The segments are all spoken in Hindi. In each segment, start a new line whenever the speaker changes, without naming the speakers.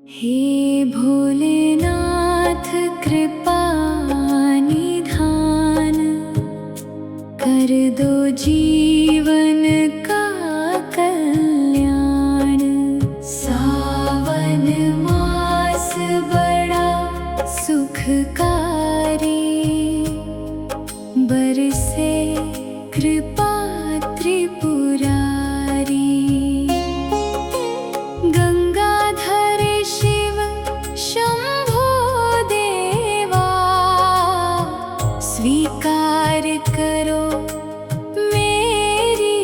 हे भोलेनाथ कृपा निधान, कर दो जीवन का कल्याण। सावन मास बड़ा सुखकारी, बरसे कृपा त्रिपुरारी। गंगाधर शिव शंभो देवा, स्वीकार करो मेरी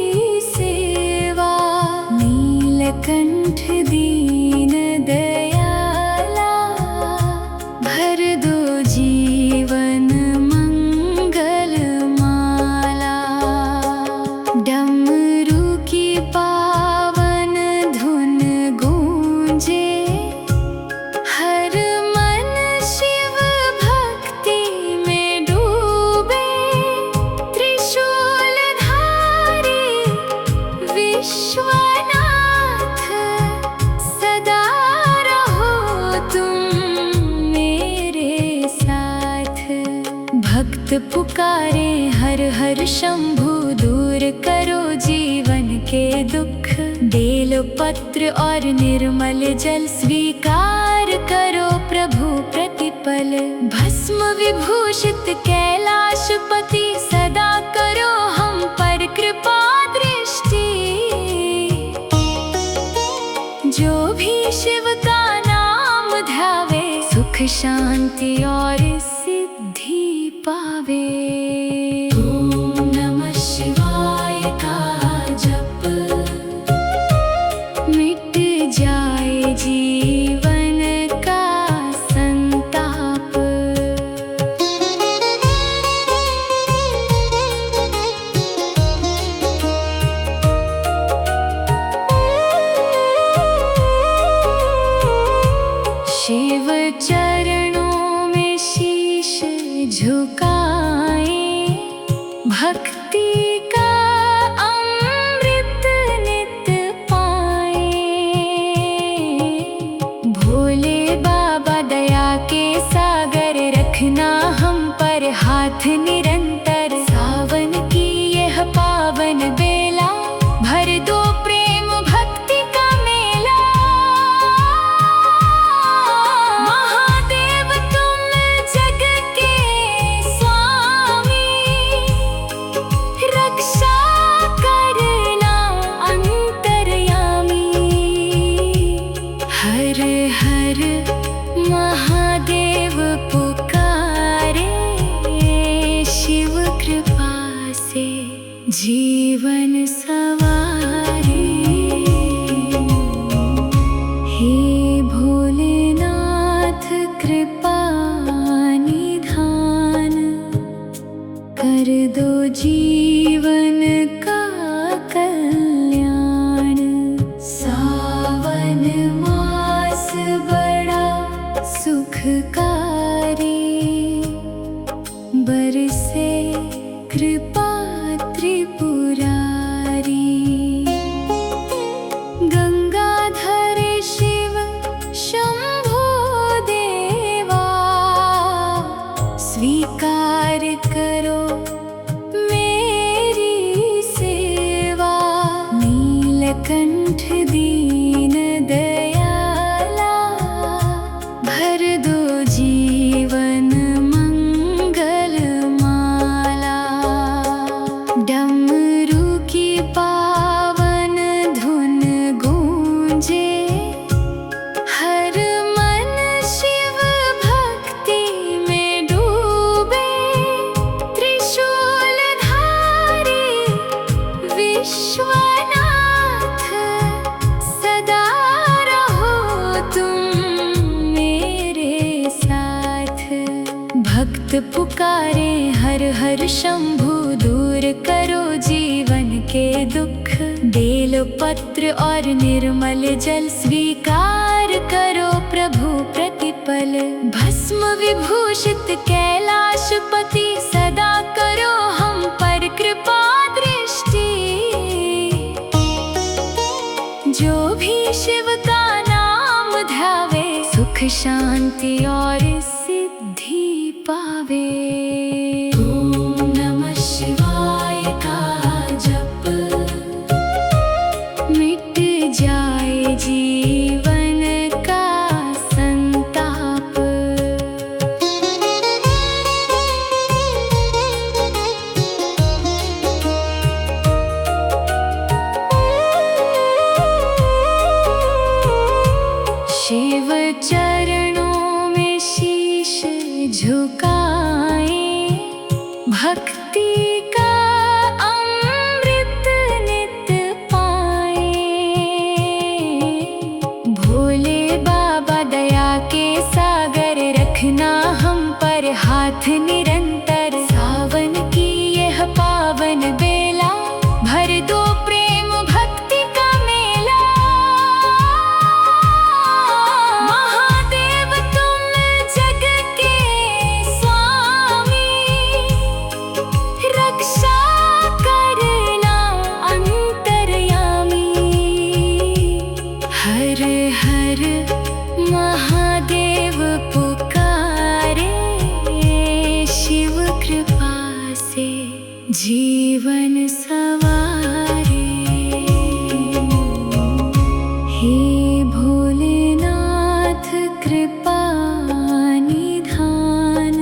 सेवा। नीलकंठ दीन दयाला, भर दो जीवन मंगल माला। डमरू की पावन धुन गूंजे, हर मन शिव भक्ति में डूबे। त्रिशूलधारी विश्वनाथ, सदा रहो तुम मेरे साथ। भक्त पुकारे हर हर शंभु, दूर करो जीवन के दुख। बेल पत्र और निर्मल जल, स्वीकार करो प्रभु प्रतिपल। भस्म विभूषित कैलाशपति, सदा करो हम पर कृपा दृष्टि। जो भी शिव का नाम ध्यावे, सुख शांति और सिद्धि पावे। ओम नमः शिवाय का जप, मिट जाए जीवन का संताप। शिव चरणों में शीश झुकाए, भक्ति का अमृत नित पाए। भोले बाबा दया के सागर, रखना हम पर हाथ निरंतर। सावन की यह पावन बेला, भर दो प्रेम भक्ति का मेला। महादेव तुम जग के स्वामी, रक्षा करना अंतर्यामी। हर हर महादेव पुकारे, शिव कृपा से जीवन सवारे। हे भोलेनाथ कृपा निधान, कर दो जीवन का कल्याण। सावन मास बड़ा सुखकारी, बरसे कृपा त्रिपुरारी। गंगाधर शिव शंभो देवा, स्वीकार करो मेरी सेवा। नीलकंठ दीन दयाला, भर दो जीवन मंगल माला। डमरू की पावन धुन गूंजे, हर मन शिव भक्ति में डूबे। त्रिशूलधारी विश्वनाथ, सदा रहो तुम मेरे साथ। भक्त पुकारे हर हर शंभु, दूर करो जीवन के दुख। बेल पत्र और निर्मल जल, स्वीकार करो प्रभु प्रतिपल। भस्म विभूषित कैलाशपति, सदा करो हम पर कृपा दृष्टि। जो भी शिव का नाम ध्यावे, शांति और सिद्धि पावे। ओम नमः शिवाय का जप मिट जाए जीवन का संताप। शिव चरणों में शीश झुकाए, भक्ति का अमृत नित पाए। भोले बाबा दया के सागर, रखना हम पर हाथ निरंतर। सावन की यह पावन बेला, भर दो प्रेम भक्ति का मेला। महादेव तुम जग के स्वामी, रक्षा करना अंतर्यामी। हर हर महादेव पुकारे, शिव कृपा से जीवन सवारे। हे भोलेनाथ कृपा निधान,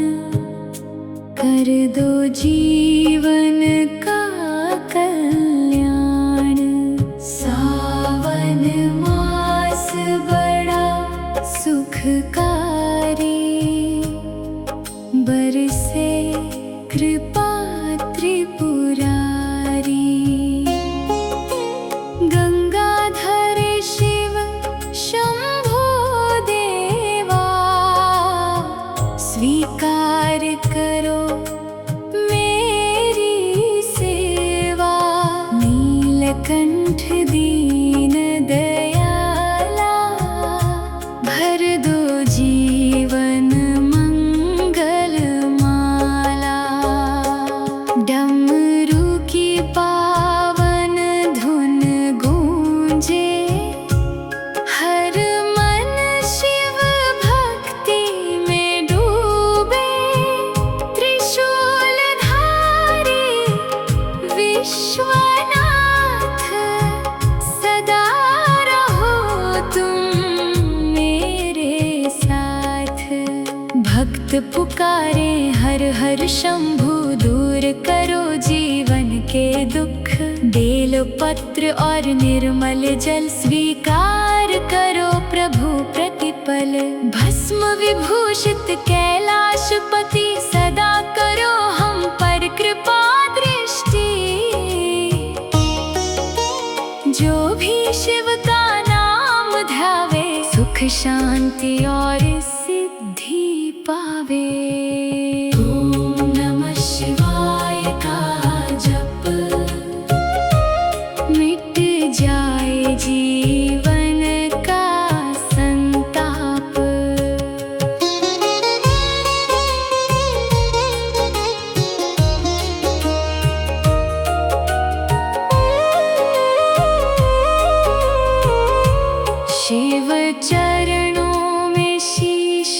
कर दो जीवन का कल्याण। सावन मास बड़ा सुखकारी, बरसे कृपा त्रिपुरारी। गंगाधर शिव शंभो देवा, स्वीकार करो मेरी सेवा। नीलकंठ दीन दयाला, भर दो जीवन मंगल माला। डमरू की पावन धुन गूंजे, हर मन शिव भक्ति में डूबे। त्रिशूलधारी विश्वनाथ, सदा रहो तुम मेरे साथ। भक्त पुकारे हर हर शंभु, दूर करो जीवन के दुख। बेल पत्र और निर्मल जल, स्वीकार करो प्रभु प्रतिपल। भस्म विभूषित कैलाशपति, सदा करो हम पर कृपा दृष्टि। जो भी शिव का नाम ध्यावे, सुख शांति और सिद्धि पावे। ओम नमः शिवाय का जप मिट जाए जीवन का संताप। शिव चरणों में शीश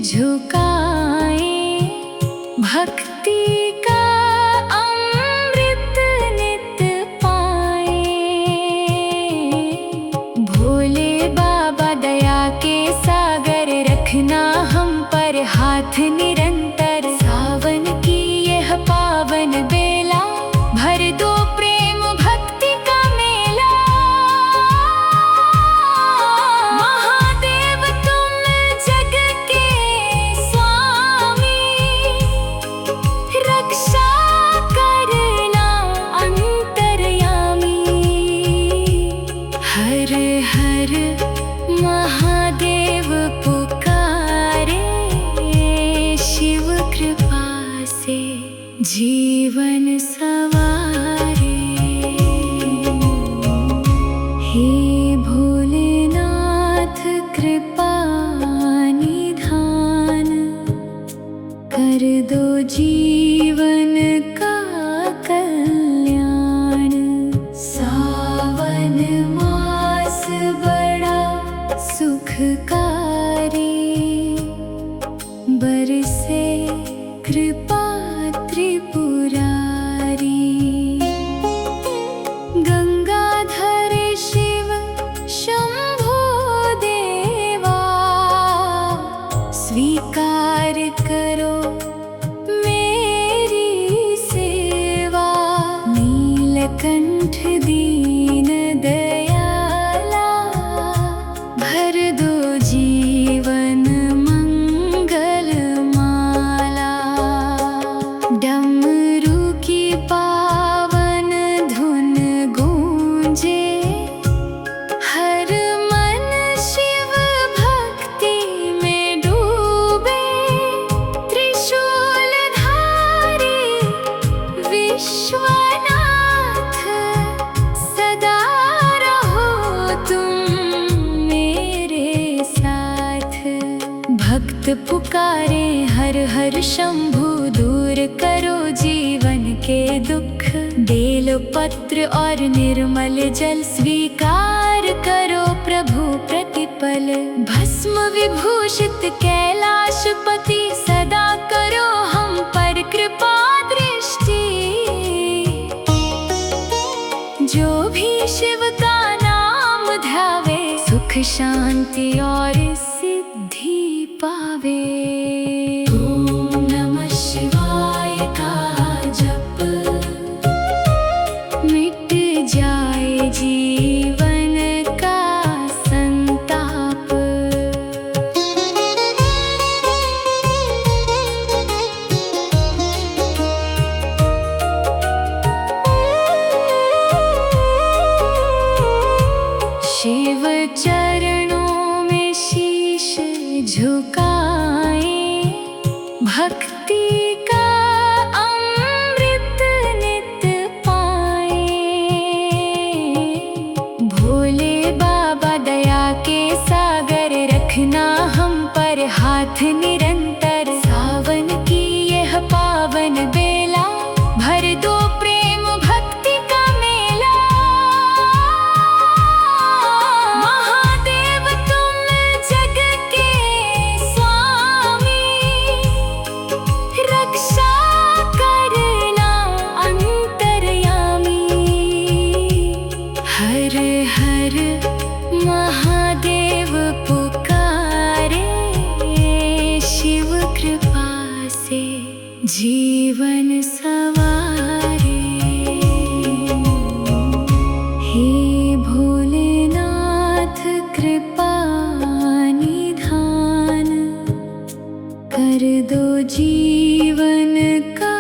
झुकाए, भक्ति का अमृत नित पाए। भोले बाबा दया के सागर, रखना हम पर हाथ निरंतर। सावन की यह पावन बेला, भर दो प्रेम भक्ति का मेला। महादेव तुम जग के स्वामी, रक्षा करना अंतर्यामी। हर हर महादेव पुकारे, शिव कृपा से जीवन सवारे। हे भोलेनाथ कृपा निधान, कर दो जीवन का कल्याण। सावन मास बड़ा सुखकारी, भक्त पुकारे हर हर शंभु, दूर करो जीवन के दुख। बेल पत्र और निर्मल जल स्वीकार करो प्रभु प्रतिपल। भस्म विभूषित कैलाशपति, सदा करो हम पर कृपा दृष्टि। जो भी शिव का नाम ध्यावे, सुख शांति और सिद्धि पावे। ओम नमः शिवाय का जप, मिट जाए जीवन का संताप। शिव चरणों में शीश झुकाए, भक्ति का अमृत नित पाए। भोले बाबा दया के सागर, रखना हम पर हाथ निरंतर। सावन की यह पावन बेला, भर दो प्रेम भक्ति का मेला। महादेव तुम जग के स्वामी, रक्षा करना अंतर्यामी। हर हर महादेव पुकारे, शिव कृपा से जीवन सवारे। हे भोलेनाथ कृपा निधान, कर दो जीवन का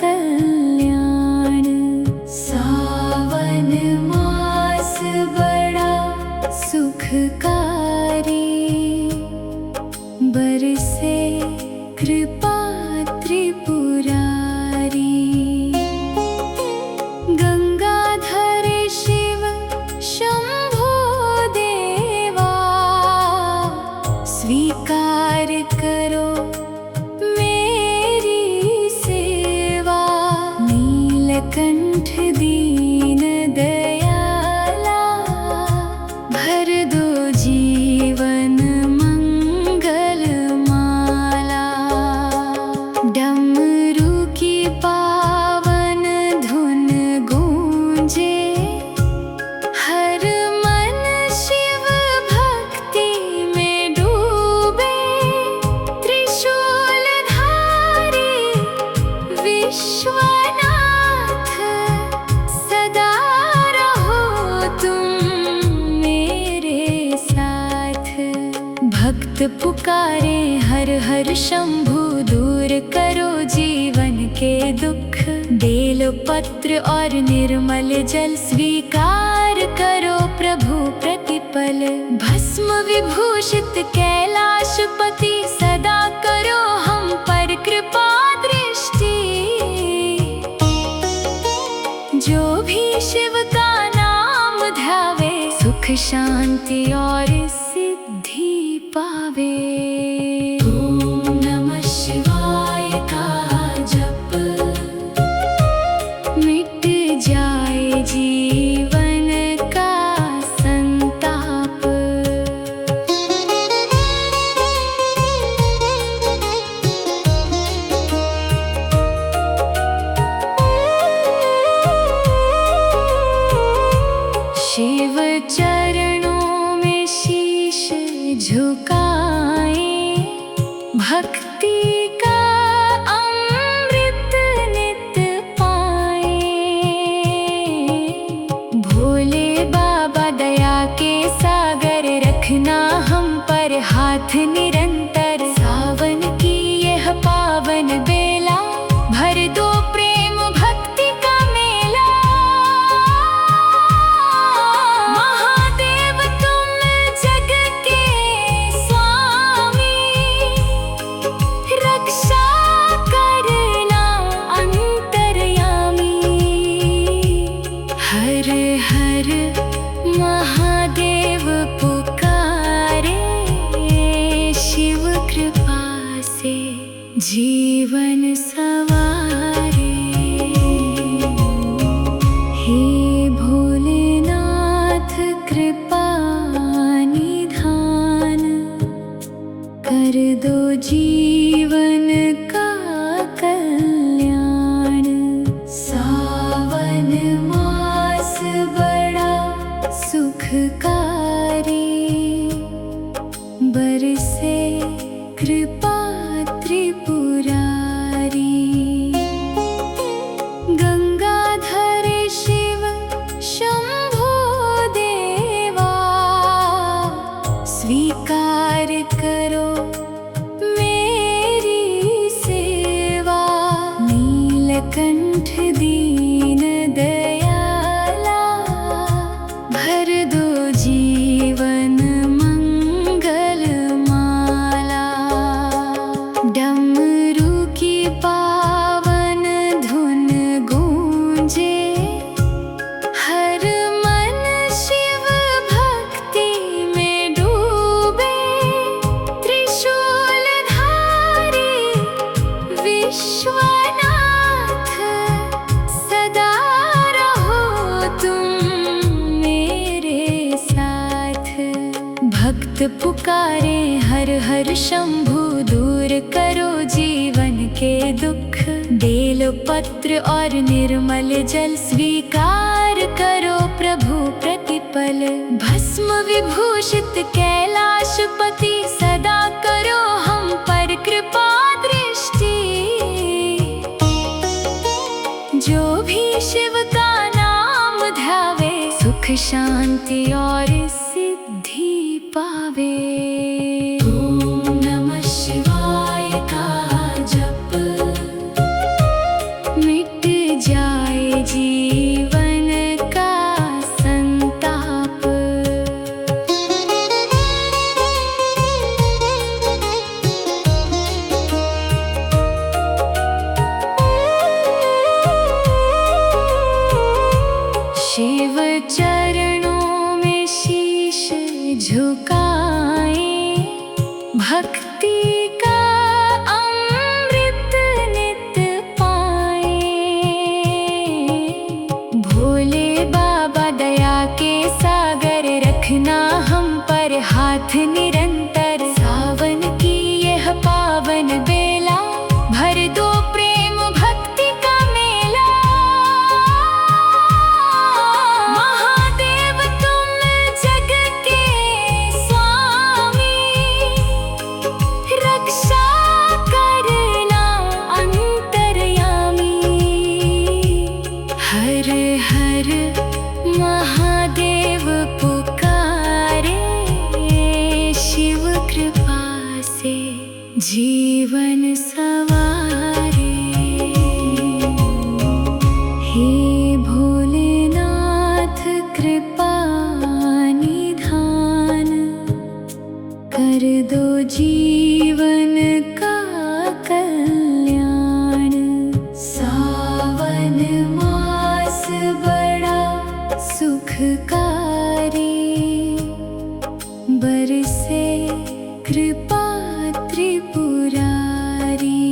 कल्याण। सावन मास बड़ा सुखकारी, बरसे कृपा त्रिपुरारी। गंगाधर शिव शंभो देवा, स्वीकार करो मेरी सेवा। नीलकंठ दीन दयाला, भर दो जीवन मंगल माला। डमरू की पावन धुन गूंजे, हर मन शिव भक्ति में डूबे। त्रिशूलधारी विश्वनाथ, सदा रहो तुम मेरे साथ। भक्त पुकारे हर हर शंभु, दूर करो जीवन के दुख। बेल पत्र और निर्मल जल स्वीकार करो प्रभु प्रतिपल। भस्म विभूषित कैलाशपति, सदा करो हम पर कृपा दृष्टि। जो भी शिव का नाम ध्यावे, सुख शांति और सिद्धि पावे। ओम नमः शिवाय का जप, मिट जाए जीवन का संताप। शिव चरणों में शीश झुकाए, भक्ति का अमृत नित पाए। भोले बाबा दया के सागर, रखना हम पर हाथ निरंतर। सावन की यह पावन बेला, भर दो प्रेम भक्ति का मेला। महादेव तुम जग के स्वामी, रक्षा करना अंतर्यामी। हर हर महादेव पुकारे, जीवन सवारे। हे भोलेनाथ कृपा निधान, कर दो जीवन का कल्याण। सावन मास बड़ा सुखकारी, बरसे कृपा त्रिपुरारी। गंगाधर शिव शंभो देवा, स्वीकार करो मेरी सेवा। नीलकंठ दीन दयाला, भर दो जीवन मंगल माला। डमरू की पावन धुन गूंजे, हर मन शिव भक्ति में डूबे। त्रिशूलधारी विश्वनाथ, सदा रहो तुम मेरे साथ। भक्त पुकारे हर हर शंभु, दूर करो जीवन के दुख। बेल पत्र और निर्मल जल, स्वीकार करो प्रभु प्रतिपल। भस्म विभूषित कैलाशपति, सदा करो हम पर कृपा दृष्टि। जो भी शिव का नाम ध्यावे, सुख शांति और सिद्धि पावे। ओम नमः शिवाय का जप, मिट जाए जीवन का संताप। शिव चरणों में शीश झुकाए, भक्ति का अमृत नित पाए। भोले बाबा दया के सागर, रखना हम पर हाथ निरंतर। सावन की यह पावन बेला, भर दो प्रेम भक्ति का मेला। महादेव तुम जग के स्वामी, रक्षा करना अंतर्यामी। हर हर महादेव पुकारे, शिव कृपा से जीवन सवारे। हे भोलेनाथ कृपा निधान, कर दो जीवन का कल्याण। सावन मास बड़ा सुखकारी, बरसे कृपा त्रिपुरारी।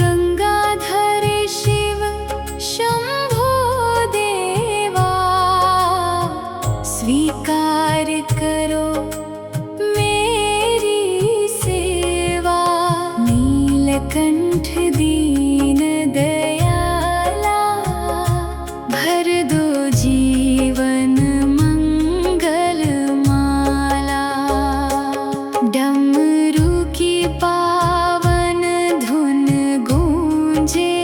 गंगाधर शिव शंभो देवा, स्वीकार करो मेरी सेवा। नीलकंठ दीन दयाला, भर दो जीवन मंगल माला। डमरू की पावन धुन गूंजे,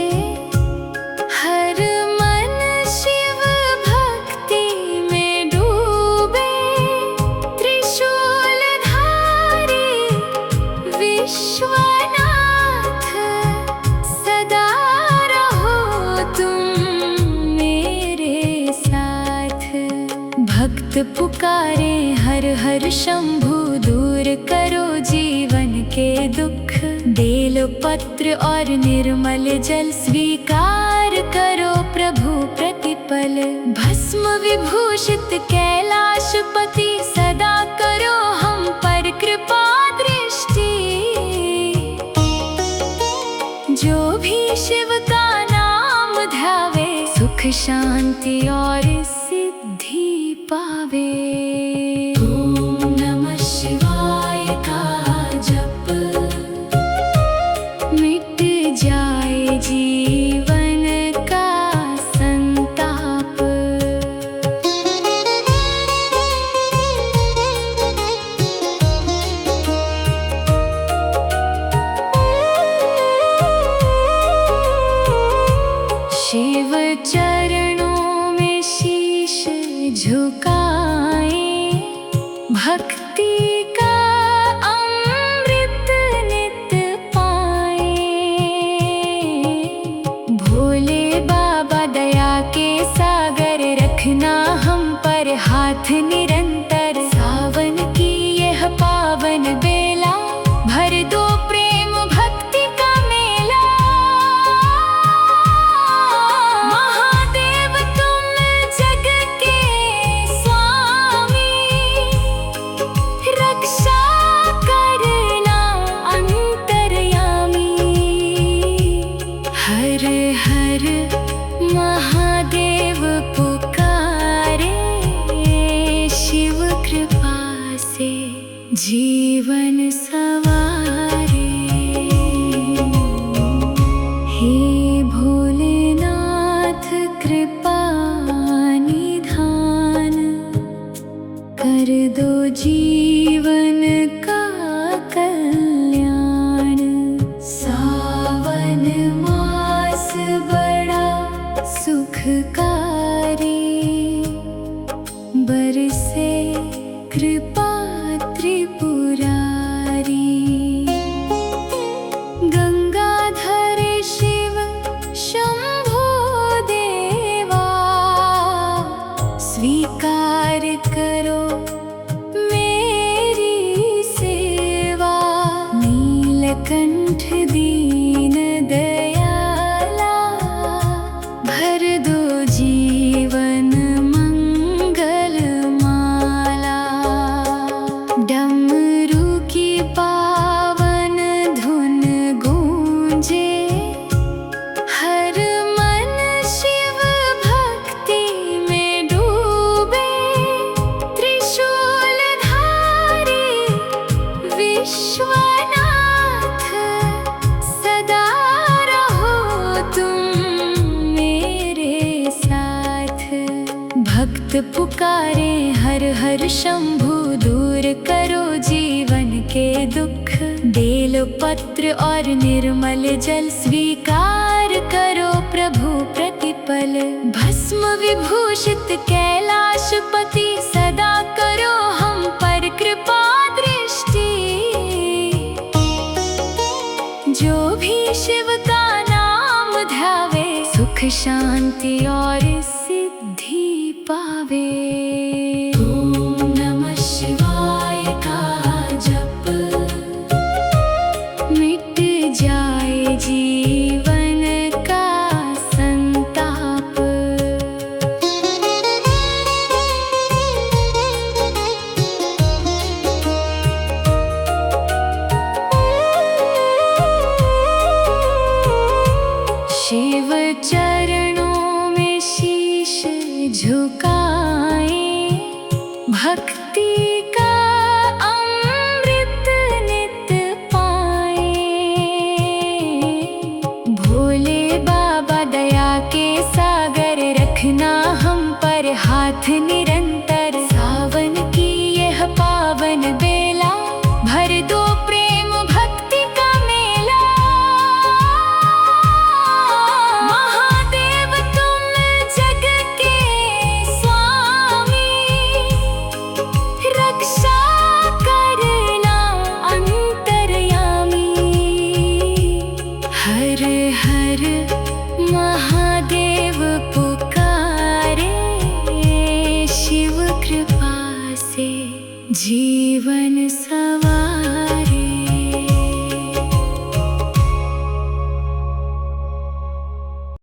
हर मन शिव भक्ति में डूबे। त्रिशूलधारी विश्वनाथ, सदा रहो तुम मेरे साथ। भक्त पुकारे हर हर शंभु, दूर करो जीवन के दुख। बेल पत्र और निर्मल जल, स्वीकार करो प्रभु प्रतिपल। भस्म विभूषित कैलाशपति, सदा करो हम पर कृपा दृष्टि। शांति और सिद्धि पावे। ओम नमः शिवाय का जप मिट जाए जीवन का संताप। शिव चरणों में शीश झुकाए, भक्ति का अमृत नित पाए। भोले बाबा दया के सागर, रखना हम पर हाथ निरंतर। सावन की यह पावन बेला, भर दो प्रेम भक्ति का मेला। महादेव तुम जग के स्वामी, रक्षा करना अंतर्यामी। हर हर महादेव पुकारे, शिव कृपा से जीवन सवारे। हे भोलेनाथ कृपा निधान, कर दो जीवन का कल्याण। सावन मास बड़ा सुखकारी, बरसे कृपा त्रिपुरारी। गंगाधर शिव शंभो देवा, स्वीकार करो मेरी सेवा। नीलकंठ दीन दयाला, भर दो जीवन मंगल माला। डमरू की पावन धुन गूंजे, हर मन शिव भक्ति में डूबे। त्रिशूलधारी विश्वनाथ, सदा रहो तुम मेरे साथ। भक्त पुकारे हर हर शंभु, दूर करो जीवन के दुख। बेल पत्र और निर्मल जल, स्वीकार करो प्रभु प्रतिपल। भस्म विभूषित कैलाशपति, सदा करो हम पर कृपा दृष्टि। जो भी शिव का नाम ध्यावे, सुख शांति और सिद्धि पावे।